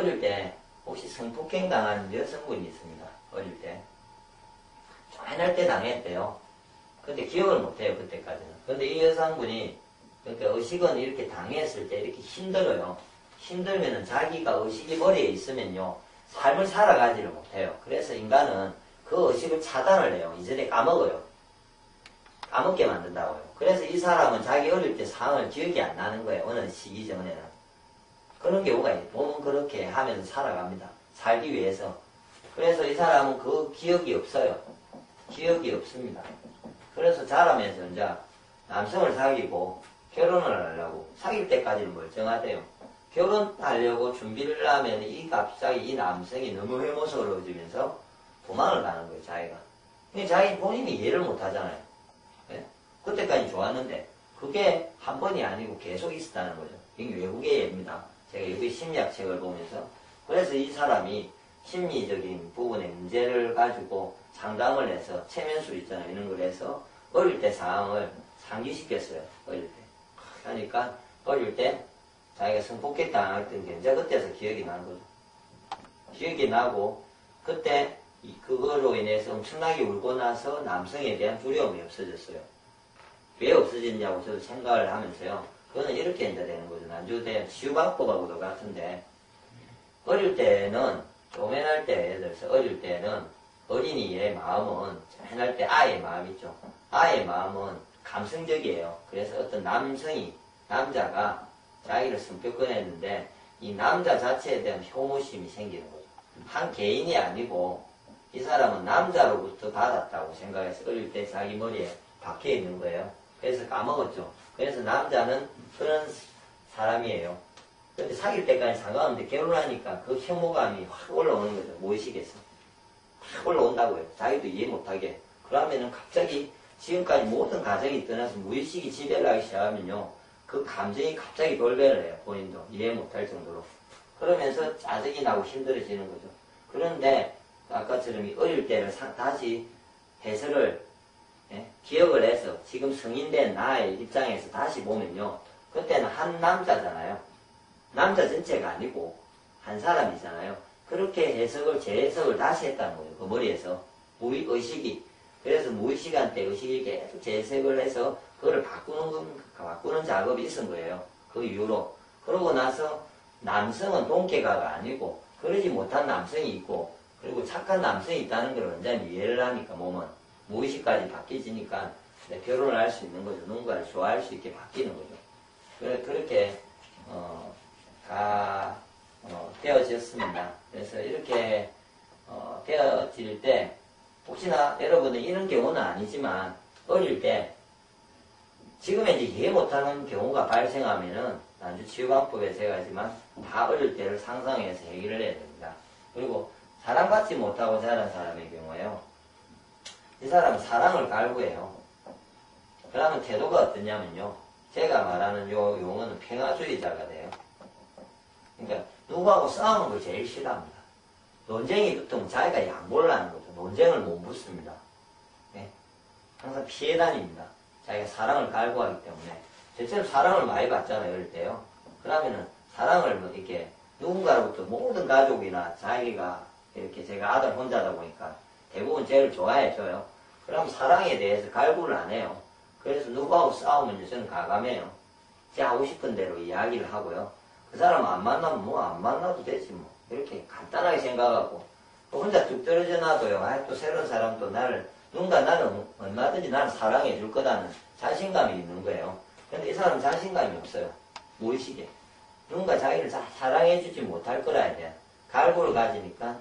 어릴 때 혹시 성폭행 당한 여성분이 있습니다. 어릴 때. 조만할 때 당했대요. 근데 기억을 못해요, 그때까지는. 근데 이 여성분이, 그러니까 의식은 이렇게 당했을 때 이렇게 힘들어요. 힘들면은 자기가 의식이 머리에 있으면요, 삶을 살아가지를 못해요. 그래서 인간은 그 의식을 차단을 해요. 이전에 까먹어요. 까먹게 만든다고요. 그래서 이 사람은 자기 어릴 때 상황을 기억이 안 나는 거예요. 어느 시기 전에는. 그런 경우가 있어요. 보면 그렇게 하면서 살아갑니다. 살기 위해서. 그래서 이 사람은 그 기억이 없어요. 기억이 없습니다. 그래서 자라면서 이제 남성을 사귀고 결혼을 하려고 사귈 때까지는 멀쩡하대요. 결혼하려고 준비를 하면 갑자기 이 남성이 너무 혐오스러워지면서 도망을 가는 거예요, 자기가. 근데 자기 본인이 이해를 못 하잖아요. 네? 그때까지 좋았는데 그게 한 번이 아니고 계속 있었다는 거죠. 이게 외국의 예입니다. 제가 외국의 심리학책을 보면서. 그래서 이 사람이 심리적인 부분의 문제를 가지고 상담을 해서 체면술 있잖아요. 이런 걸 해서 어릴 때 상황을 상기시켰어요. 어릴 때. 그러니까 어릴 때 자기가 성폭행 당했던 게 이제 그때서 기억이 나는 거죠. 기억이 나고 그때 그거로 인해서 엄청나게 울고 나서 남성에 대한 두려움이 없어졌어요. 왜 없어졌냐고 저도 생각을 하면서요. 그거는 이렇게 이제 되는 거죠. 난주대 치유방법하고도 같은데 어릴 때는 조맨할 때 예를 들어서 어릴 때는 어린이의 마음은 조맨할 때 아이의 마음 있죠. 아이의 마음은 감성적이에요. 그래서 어떤 남자가 자기를 성격 꺼냈는데 이 남자 자체에 대한 혐오심이 생기는 거죠. 한 개인이 아니고 이 사람은 남자로부터 받았다고 생각해서 어릴 때 자기 머리에 박혀 있는 거예요. 그래서 까먹었죠. 그래서 남자는 그런 사람이에요. 근데 사귈 때까지 상관없는데 결혼하니까 그 혐오감이 확 올라오는 거죠. 무의식에서. 확 올라온다고요. 자기도 이해 못하게. 그러면은 갑자기 지금까지 모든 가정이 떠나서 무의식이 지배를 하기 시작하면요. 그 감정이 갑자기 돌변을 해요. 본인도 이해 못할 정도로. 그러면서 짜증이 나고 힘들어지는 거죠. 그런데 아까처럼 어릴 때를 다시 해석을 기억을 해서 지금 성인된 나의 입장에서 다시 보면요. 그때는 한 남자잖아요. 남자 전체가 아니고 한 사람이잖아요. 그렇게 재해석을 다시 했다는 거예요. 그 머리에서. 의식이. 그래서 무의식한 때 의식이 계속 재해석을 해서 그거를 바꾸는 작업이 있은 거예요. 그 이후로. 그러고 나서 남성은 동계가가 아니고 그러지 못한 남성이 있고 그리고 착한 남성이 있다는 걸 완전히 이해를 하니까 몸은 무의식까지 바뀌지니까 결혼을 할 수 있는 거죠. 누군가를 좋아할 수 있게 바뀌는 거죠. 그렇게 다 되어졌습니다. 그래서 이렇게 되어질 때 혹시나 여러분은 이런 경우는 아니지만 어릴 때 지금은 이제 이해 못하는 경우가 발생하면은 난주치유방법에 제가 하지만 다 어릴 때를 상상해서 해결을 해야 됩니다. 그리고 사랑받지 못하고 자란 사람의 경우에요. 이 사람은 사랑을 갈구해요. 그러면 태도가 어떠냐면요. 제가 말하는 요 용어는 평화주의자가 돼요. 그러니까 누구하고 싸우는 걸 제일 싫어합니다. 논쟁이 붙으면 자기가 양보를 하는 거죠. 논쟁을 못 붙습니다. 네? 항상 피해 다닙니다. 자기가 사랑을 갈구하기 때문에. 저처럼 사랑을 많이 받잖아요. 어릴 때요. 그러면은 사랑을 뭐 이렇게 누군가로부터 모든 가족이나 자기가 이렇게 제가 아들 혼자다 보니까 대부분 쟤를 좋아해줘요. 그럼 사랑에 대해서 갈구를 안 해요. 그래서 누구하고 싸우면 저는 가감해요. 제 하고 싶은 대로 이야기를 하고요. 그 사람 안 만나면 뭐 안 만나도 되지 뭐. 이렇게 간단하게 생각하고 혼자 뚝 떨어져 놔도요. 또 새로운 사람도 누군가 나는 얼마든지 나를 사랑해 줄 거다는 자신감이 있는 거예요. 근데 이 사람은 자신감이 없어요. 무의식에. 누군가 자기를 사랑해 주지 못할 거라야 돼. 갈구를 가지니까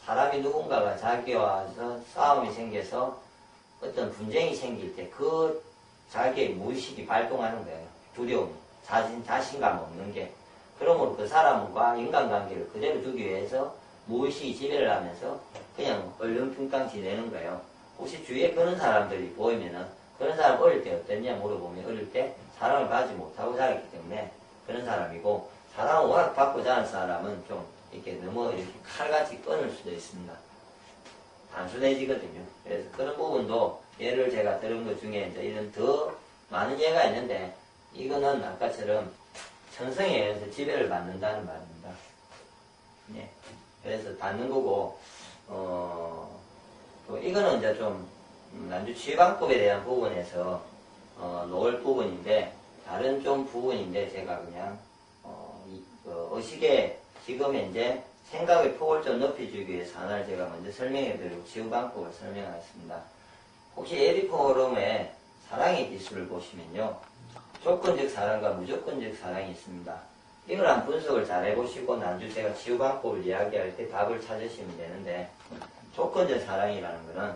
사람이 누군가가 자기와 싸움이 생겨서 어떤 분쟁이 생길 때 그 자기의 무의식이 발동하는 거예요. 두려움, 자신감 없는 게. 그러므로 그 사람과 인간관계를 그대로 두기 위해서 무의식이 지배를 하면서 그냥 얼렁뚱땅 지내는 거예요. 혹시 주위에 그런 사람들이 보이면은 그런 사람 어릴 때 어땠냐 물어보면 어릴 때 사랑을 받지 못하고 자랐기 때문에 그런 사람이고 사랑을 워낙 받고 자란 사람은 좀 이렇게 너무 이렇게 칼같이 끊을 수도 있습니다. 단순해지거든요. 그래서 그런 부분도 예를 제가 들은 것 중에 이제 이런 더 많은 예가 있는데 이거는 아까처럼 천성에 의해서 지배를 받는다는 말입니다. 네. 그래서 닿는 거고, 또 이거는 이제 좀 난주 치유방법에 대한 부분에서 놓을 부분인데, 다른 좀 부분인데 제가 그냥 의식의 지금 현재 생각의 폭을 좀 높여주기 위해서 하나를 제가 먼저 설명해드리고 치유방법을 설명하겠습니다. 혹시 에디포럼의 사랑의 기술을 보시면요, 조건적 사랑과 무조건적 사랑이 있습니다. 이걸 한 분석을 잘 해보시고 난주 제가 치유방법을 이야기할 때 답을 찾으시면 되는데, 조건적 사랑이라는 거는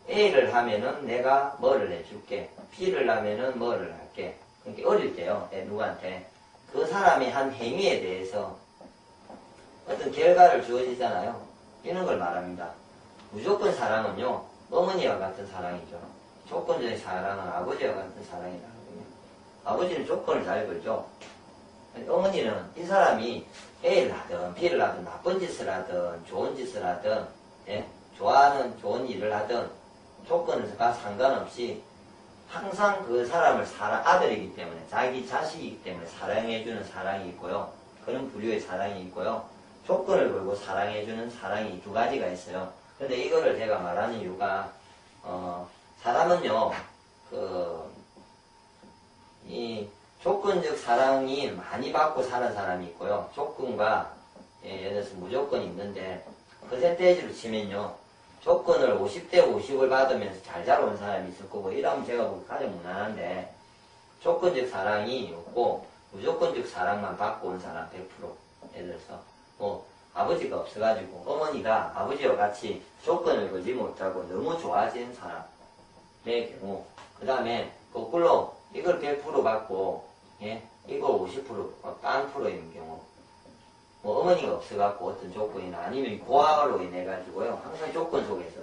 A를 하면은 내가 뭐를 해줄게, B를 하면은 뭐를 할게. 그러니까 어릴 때요, 누구한테 그 사람이 한 행위에 대해서 어떤 결과를 주어지잖아요. 이런 걸 말합니다. 무조건 사랑은요, 어머니와 같은 사랑이죠. 조건적인 사랑은 아버지와 같은 사랑이라거든요. 아버지는 조건을 잘 걸죠. 어머니는 이 사람이 A를 하든 B를 하든 나쁜 짓을 하든 좋은 짓을 하든, 예? 좋아하는 좋은 일을 하든 조건과 상관없이 항상 그 사람을 아들이기 때문에, 자기 자식이기 때문에 사랑해주는 사랑이 있고요. 그런 부류의 사랑이 있고요. 조건을 걸고 사랑해주는 사랑이 두 가지가 있어요. 근데 이거를 제가 말하는 이유가, 사람은요, 이 조건적 사랑이 많이 받고 사는 사람이 있고요. 조건과, 예를 들어서 무조건이 있는데, 퍼센테이지로 치면요, 조건을 50대 50을 받으면서 잘 자라온 사람이 있을 거고, 이러면 제가 보기 가장 무난한데, 조건적 사랑이 없고, 무조건적 사랑만 받고 온 사람 100%. 예를 들어서, 아버지가 없어가지고, 어머니가 아버지와 같이 조건을 걸지 못하고 너무 좋아진 사람의 경우, 그 다음에, 거꾸로, 이걸 100% 받고, 예, 이걸 50%, 딴 프로인 경우, 어머니가 없어갖고 어떤 조건이나 아니면 고아로 인해가지고요, 항상 조건 속에서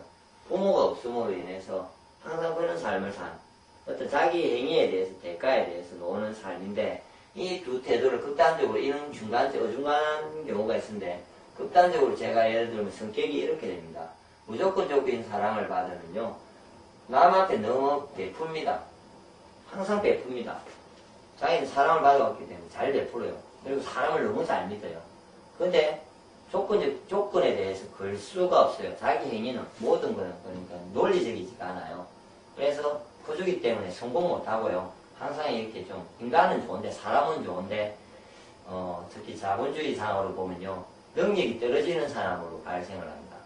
부모가 없음으로 인해서 항상 그런 삶을 산 어떤 자기 행위에 대해서 대가에 대해서 노는 삶인데, 이 두 태도를 극단적으로 이런 어중간한 경우가 있는데, 극단적으로 제가 예를 들면 성격이 이렇게 됩니다. 무조건적인 사랑을 받으면요, 남한테 너무 베풉니다. 항상 베풉니다. 자기는 사랑을 받아왔기 때문에 잘 베풀어요. 그리고 사람을 너무 잘 믿어요. 근데 조건에 대해서 걸 수가 없어요. 자기 행위는 모든 거는 그러니까 논리적이지가 않아요. 그래서 그주기 때문에 성공 못하고요. 항상 이렇게 좀 인간은 좋은데 사람은 좋은데 특히 자본주의상으로 보면요, 능력이 떨어지는 사람으로 발생을 합니다.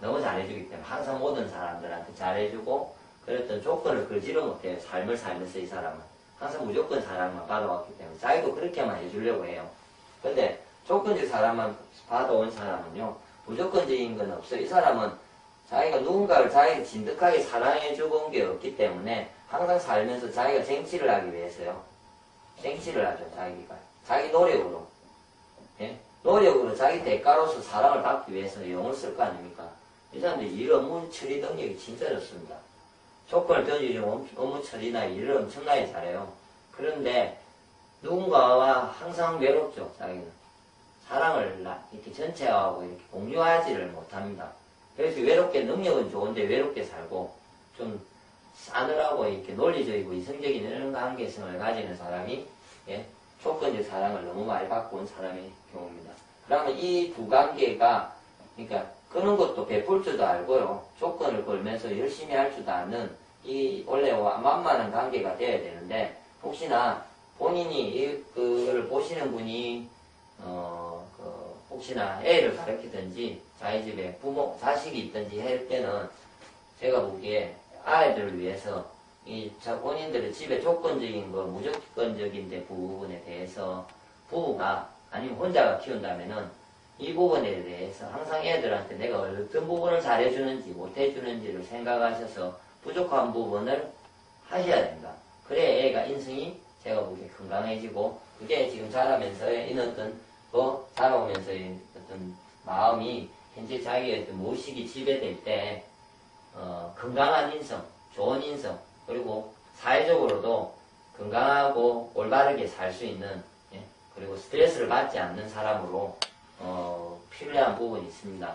너무 잘해주기 때문에 항상 모든 사람들한테 잘해주고 그랬던 조건을 걸지를 못해요. 삶을 살면서 이 사람은 항상 무조건 사랑만 받아왔기 때문에 자기도 그렇게만 해주려고 해요. 근데 조건적 사랑만 받아온 사람은요, 무조건적인 건 없어요. 이 사람은 자기가 누군가를 자기가 진득하게 사랑해주고 온 게 없기 때문에 항상 살면서 자기가 쟁취를 하기 위해서요, 쟁취를 하죠. 자기 노력으로, 예? 노력으로 자기 대가로서 사랑을 받기 위해서 영을 쓸 거 아닙니까? 이 사람들이 일 업무 처리 능력이 진짜 좋습니다. 조건을 던지면 업무 처리나 일을 엄청나게 잘해요. 그런데 누군가와 항상 외롭죠. 자기는 사랑을 이렇게 전체하고 이렇게 공유하지를 못합니다. 그래서 외롭게, 능력은 좋은데 외롭게 살고 좀 싸늘하고 이렇게 논리적이고 이성적인 이런 관계성을 가지는 사람이, 예, 조건적 사랑을 너무 많이 받고 온 사람의 경우입니다. 그러면 이 두 관계가, 그러니까 끄는 것도 베풀 줄도 알고요, 조건을 걸면서 열심히 할 줄도 아는 이 원래 만만한 관계가 돼야 되는데, 혹시나 본인이 그걸 보시는 분이 혹시나 애를 가르치든지 자기 집에 자식이 있든지 할 때는 제가 보기에 아이들을 위해서 본인들의 집에 조건적인 거, 무조건적인 부분에 대해서 부부가 아니면 혼자가 키운다면은 이 부분에 대해서 항상 애들한테 내가 어떤 부분을 잘해주는지 못해주는지를 생각하셔서 부족한 부분을 하셔야 됩니다. 그래야 애가 인성이 제가 보기에 건강해지고, 그게 지금 자라면서 있는 자라오면서의 어떤 마음이 현재 자기의 어떤 무의식이 지배될 때, 건강한 인성, 좋은 인성, 그리고 사회적으로도 건강하고 올바르게 살 수 있는, 예? 그리고 스트레스를 받지 않는 사람으로, 필요한 부분이 있습니다.